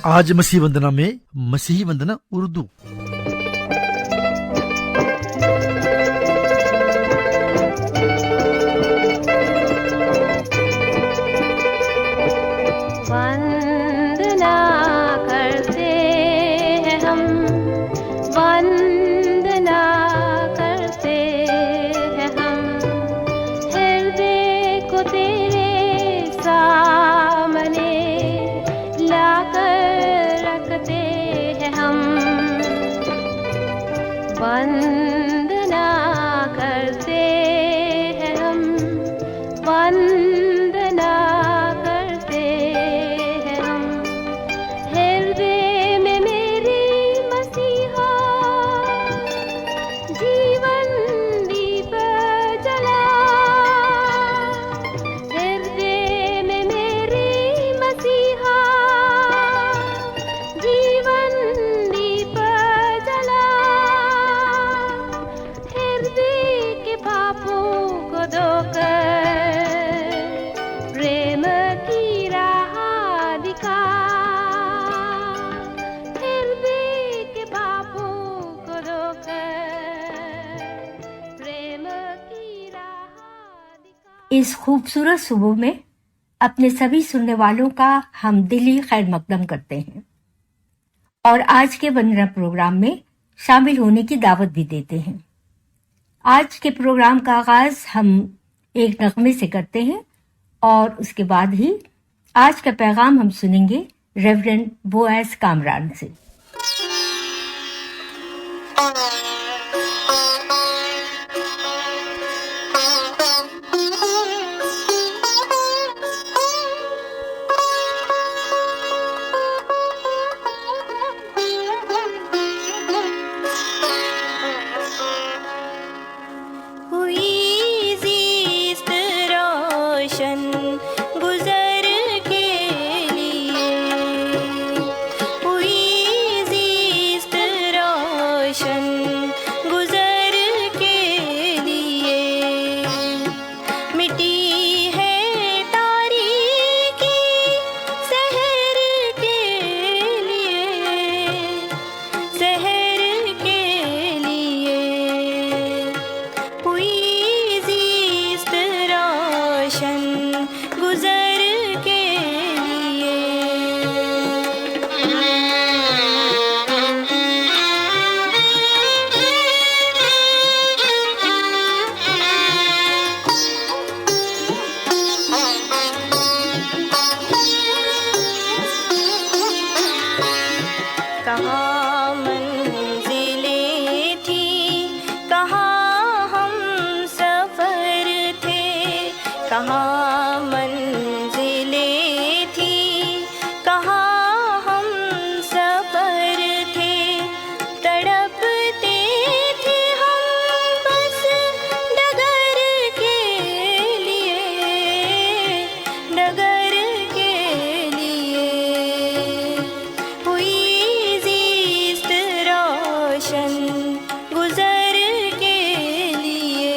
آج مسیح وندنا میں مسیحی وندنا اردو. وندنا کرتے ہیں ہم، وندنا کرتے ہیں ہم، ہردے کو تیرے سامنے لا کر رکھتے ہیں ہم، وندنا کرتے ہیں ہم، وندنا کرتے ہیں ہم، ہردے میں میری مسیحا جیون دیپ جلا، ہردے میں میری مسیحا جیون دیپ جلا، ہردے کے پاپوں کو دھو کر پریم کی راہ دکھا، ہردے کے پاپوں کو دھو کر پریم کی راہ دکھا۔ اس خوبصورت صبح میں اپنے سبھی سننے والوں کا ہم دلی خیر مقدم کرتے ہیں اور آج کے وندنا پروگرام میں شامل ہونے کی دعوت بھی دیتے ہیں۔ آج کے پروگرام کا آغاز ہم ایک نغمے سے کرتے ہیں اور اس کے بعد ہی آج کا پیغام ہم سنیں گے ریورنڈ بوئز کامران سے۔ ہوئی زیست روشن گزر کے لیے، ہوئی زیست روشن گزر کے لیے، مٹی ہے تاریکی سحر کے لیے، سحر کے لیے، ہوئی زیست روشن گزر کے لیے۔ کہاں منزلیں تھیں، کہاں ہم سفر تھے، کہاں منزلیں تھیں، کہاں ہم سفر تھے، تڑپتے تھے ہم بس ڈگر کے لیے، ڈگر کے لیے، ہوئی زیست روشن گزر کے لیے۔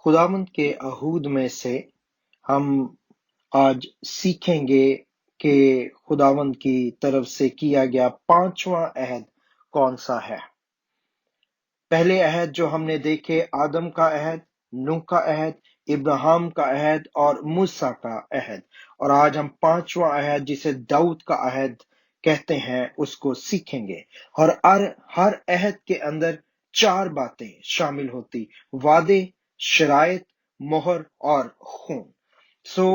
खुदावंद के अहूद में से हम आज सीखेंगे कि खुदावंद की तरफ से किया गया 5वां अहद कौन सा है। पहले अहद जो हमने देखे आदम का अहद, नूह का अहद, इब्राहिम का अहद और मूसा का अहद, और आज हम 5वां अहद जिसे दाऊद का अहद कहते हैं उसको सीखेंगे। और हर अहद के अंदर 4 बातें शामिल होती, वादे, शरायत, मोहर और खून। सो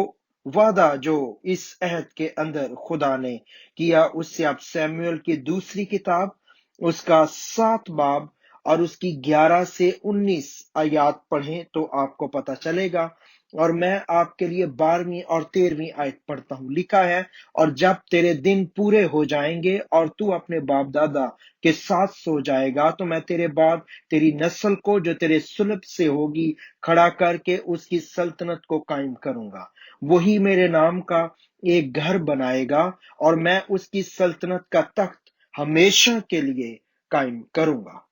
वादा जो इस अहद के अंदर खुदा ने किया उससे आप सैमुएल की दूसरी किताब उसका 7 बाब और उसकी 11 से 19 आयत पढ़ें तो आपको पता चलेगा। और मैं आपके लिए 12वीं और 13वीं आयत पढ़ता हूं। लिखा है, और जब तेरे दिन पूरे हो जाएंगे और तू अपने बाप दादा के साथ सो जाएगा तो मैं तेरे बाद तेरी नस्ल को जो तेरे सुलभ से होगी खड़ा करके उसकी सल्तनत को कायम करूंगा। वही मेरे नाम का एक घर बनाएगा और मैं उसकी सल्तनत का तख्त हमेशा के लिए कायम करूंगा।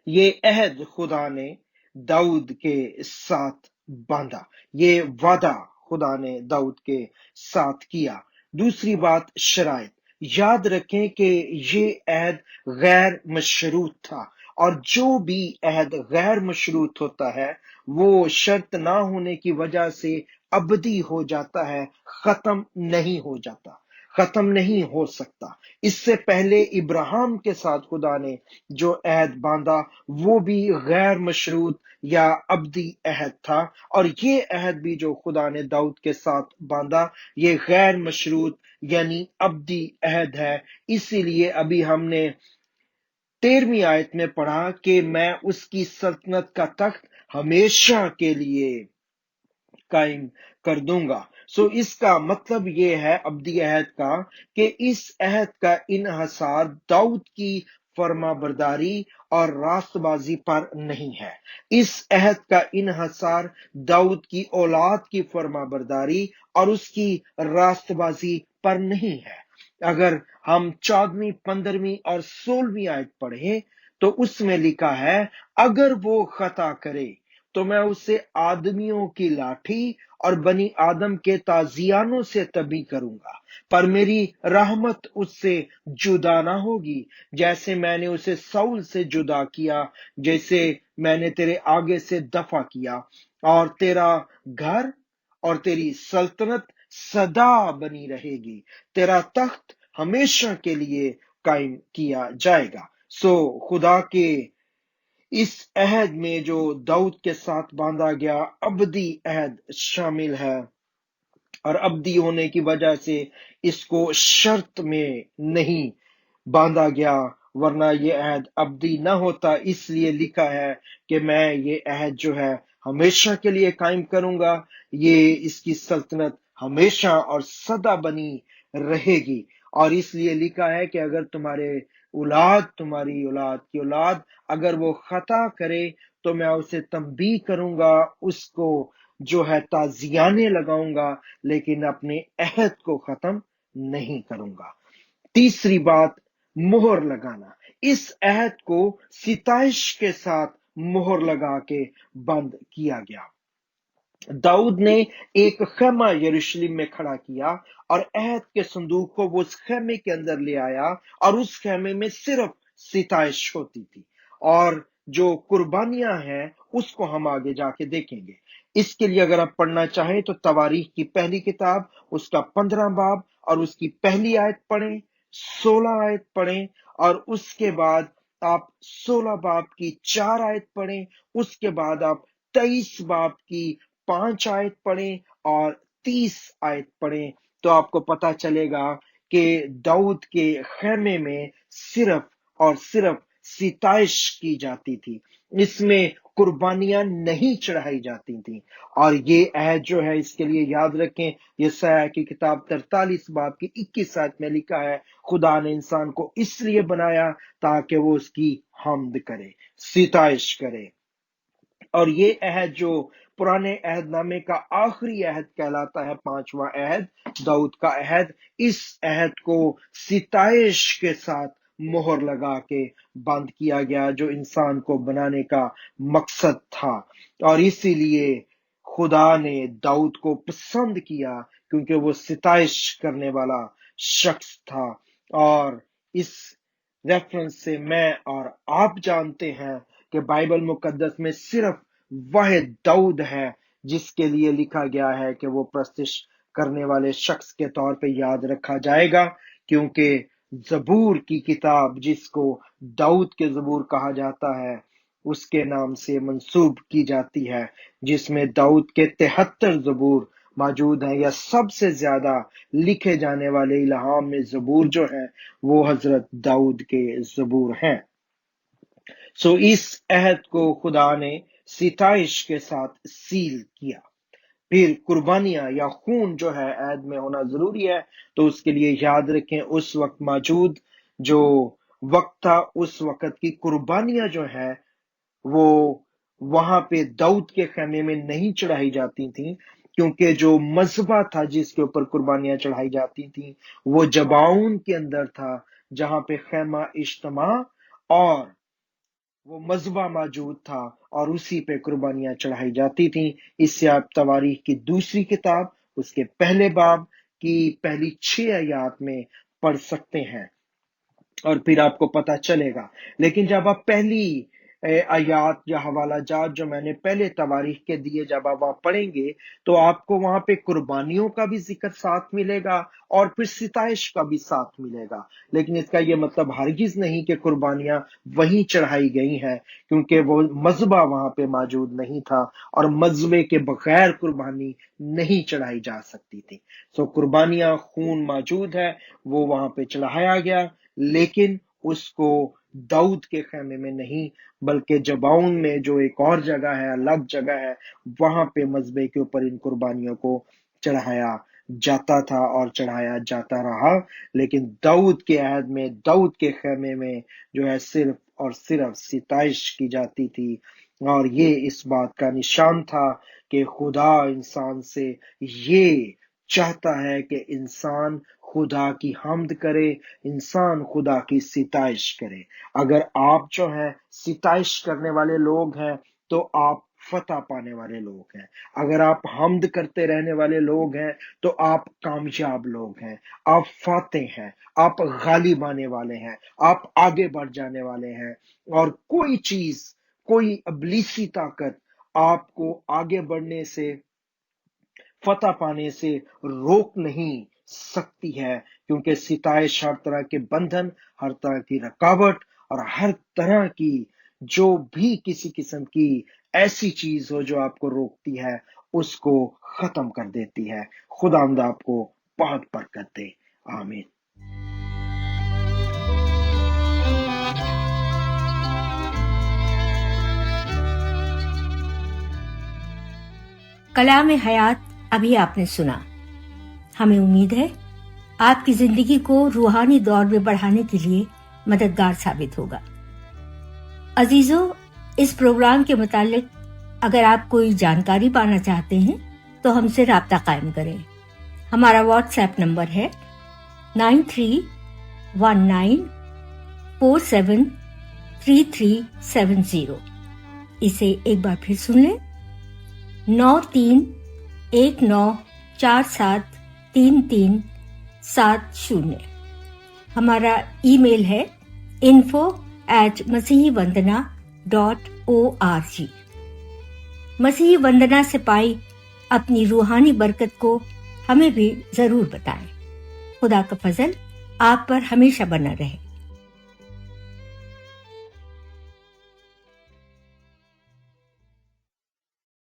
ये अहद खुदा ने दाऊद के साथ बांधा, ये वादा खुदा ने दाऊद के साथ किया। दूसरी बात, शरायत। याद रखें कि ये अहद गैर मशरूत था, और जो भी अहद गैर मशरूत होता है वो शर्त ना होने की वजह से अबदी हो जाता है, खत्म नहीं हो जाता, खत्म नहीं हो सकता। इससे पहले इब्राहिम के साथ खुदा ने जो अहद बांधा वो भी गैर मशरूत या अब्दी अहद था, और ये अहद भी जो खुदा ने दाऊद के साथ बांधा ये गैर मशरूत यानी अब्दी अहद है। इसीलिए अभी हमने 13वीं आयत में पढ़ा कि मैं उसकी सल्तनत का तख्त हमेशा के लिए कायम कर दूंगा। सो इसका मतलब ये है अब्दी अहद का कि इस अहद का इन्हसार दाऊद की फरमाबरदारी और रास्तबाजी पर नहीं है। इस अहद का इन्हसार दाऊद की औलाद की फरमाबरदारी और उसकी रास्तबाजी पर नहीं है। अगर हम 14वीं, 15वीं और 16वीं आयत पढ़ें तो उसमें लिखा है, अगर वो खता करे तो मैं उसे आदमियों की लाठी और बनी आदम के ताजियानों से तभी करूंगा, पर मेरी रहमत उससे जुदा ना होगी, जैसे मैंने उसे साउल से जुदा किया, जैसे मैंने तेरे आगे से दफा किया। और तेरा घर और तेरी सल्तनत सदा बनी रहेगी, तेरा तख्त हमेशा के लिए कायम किया जाएगा। सो खुदा के इस अहद में जो दाऊद के साथ बांधा गया अब्दी अहद शामिल है, और अब्दी होने की वजह से इसको शर्त में नहीं बांधा गया, वरना ये अहद अब्दी न होता। इसलिए लिखा है कि मैं ये अहद जो है हमेशा के लिए कायम करूंगा, ये इसकी सल्तनत हमेशा और सदा बनी रहेगी। और इसलिए लिखा है कि अगर तुम्हारी औलाद की औलाद अगर वो खता करे तो मैं उसे तंबीह करूंगा, उसको जो है ताजियाने लगाऊंगा, लेकिन अपने अहद को खत्म नहीं करूंगा। तीसरी बात, मोहर लगाना। इस अहद को सिताइश के साथ मोहर लगा के बंद किया गया। दाऊद ने एक खेमा यरूशलेम में खड़ा किया और अहद के संदूक को वो उस खेमे के अंदर ले आया, और उस खेमे में सिर्फ सिताइश होती थी, और जो कुर्बानियां हैं उसको हम आगे जाके देखेंगे। इसके लिए अगर आप पढ़ना चाहें तो तवारीख की पहली किताब उसका 15 बाब और उसकी पहली आयत पढ़ें, 16 आयत पढ़ें, और उसके बाद आप 16 बाब की 4 आयत पढ़ें, उसके बाद आप 23 बाब की 5 आयत पढ़ें और 30 आयत पढ़ें, तो आपको पता चलेगा कि दाऊद के खेमे में सिर्फ और सिर्फ सिताइश की जाती थी, इसमें कुर्बानियां नहीं चढ़ाई जाती थी। और ये अहद जो है इसके लिए याद रखें, यशायाह की किताब 43 बाब की 21 आयत में लिखा है, खुदा ने इंसान को इसलिए बनाया ताकि वो उसकी हम्द करे, सिताइश करे। और ये अहद जो पुराने अहदनामे का आखिरी अहद कहलाता है, 5वां अहद, दाऊद का अहद, इस अहद को सिताइश के साथ मोहर लगा के बंद किया गया, जो इंसान को बनाने का मकसद था। और इसीलिए खुदा ने दाऊद को पसंद किया, क्योंकि वो सिताइश करने वाला शख्स था। और इस रेफरेंस से मैं और आप जानते हैं कि बाइबल मुकद्दस में सिर्फ वह दाऊद है जिसके लिए लिखा गया है कि वो प्रस्तिश करने वाले शख्स के तौर पे याद रखा जाएगा, क्योंकि जबूर की किताब, जिसको दाऊद के जबूर कहा जाता है, उसके नाम से मंसूब की जाती है, जिसमें दाऊद के 73 जबूर मौजूद हैं, या सबसे ज्यादा लिखे जाने वाले इल्हाम में जबूर जो है वो हजरत दाऊद के जबूर हैं। सो इस अहद को खुदा ने सिताइश के साथ सील किया। फिर कुर्बानियां या खून जो है अहद में होना जरूरी है, तो उसके लिए याद रखें उस वक्त मौजूद जो वक्त था, उस वक्त की कुर्बानियां जो है वो वहां पे दाऊद के खैमे में नहीं चढ़ाई जाती थी, क्योंकि जो मजबा था जिसके ऊपर कुर्बानियां चढ़ाई जाती थी वो जबाउन के अंदर था, जहां पे खैमा इज्तिमा और वो मजबा मौजूद था, और उसी पे कुर्बानियां चढ़ाई जाती थी। इससे आप तवारीख की दूसरी किताब उसके पहले बाब की पहली 6 आयात में पढ़ सकते हैं, और फिर आपको पता चलेगा। लेकिन जब आप पहली आयात या हवाला जात जो मैंने पहले तवारीख के दिए, जब आप वहां पढ़ेंगे तो आपको वहां पे कुर्बानियों का भी जिक्र साथ मिलेगा और फिर सिताइश का भी साथ मिलेगा। लेकिन इसका यह मतलब हरगिज नहीं कि कुर्बानियां वहीं चढ़ाई गई हैं, क्योंकि वो मजबा वहां पे मौजूद नहीं था और मजबे के बगैर कुर्बानी नहीं चढ़ाई जा सकती थी। सो कुर्बानियां, खून मौजूद है, वो वहां पे चढ़ाया गया, लेकिन उसको दाऊद के खैमे में नहीं, बल्कि जबाउन में जो एक और जगह है, अलग जगह है, वहां पे मजबे के ऊपर इन कुर्बानियों को चढ़ाया जाता था और चढ़ाया जाता रहा। लेकिन दाऊद के अहद में, दाऊद के खैमे में जो है सिर्फ और सिर्फ सिताइश की जाती थी, और ये इस बात का निशान था कि खुदा इंसान से ये चाहता है कि इंसान खुदा की हम्द करे, इंसान खुदा की सिताइश करे। अगर आप जो है सिताइश करने वाले लोग हैं तो आप फतह पाने वाले लोग हैं। अगर आप हम्द करते रहने वाले लोग हैं तो आप कामयाब लोग हैं, आप फातेह हैं, आप गालिब आने वाले हैं, आप आगे बढ़ जाने वाले हैं। और कोई चीज, कोई इब्लीसी ताकत आपको आगे बढ़ने से, फतह पाने से रोक नहीं सकती है, क्योंकि सिताइश हर तरह के बंधन, हर तरह की रुकावट और हर तरह की जो भी किसी किस्म की ऐसी चीज हो जो आपको रोकती है, उसको खत्म कर देती है। खुदावंद आपको बहुत बरकत दे। आमीन। कलाम हयात अभी आपने सुना। हमें उम्मीद है आपकी जिंदगी को रूहानी दौर में बढ़ाने के लिए मददगार साबित होगा। अजीजों, इस प्रोग्राम के मुतालिक अगर आप कोई जानकारी पाना चाहते हैं तो हमसे राब्ता कायम करें। हमारा व्हाट्सएप नंबर है 9319473370। इसे एक बार फिर सुन लें, 9319473370। हमारा ईमेल है info@masihivandana.org। मसीही वंदना से पाई अपनी रूहानी बरकत को हमें भी जरूर बताएं। खुदा का फजल आप पर हमेशा बना रहे।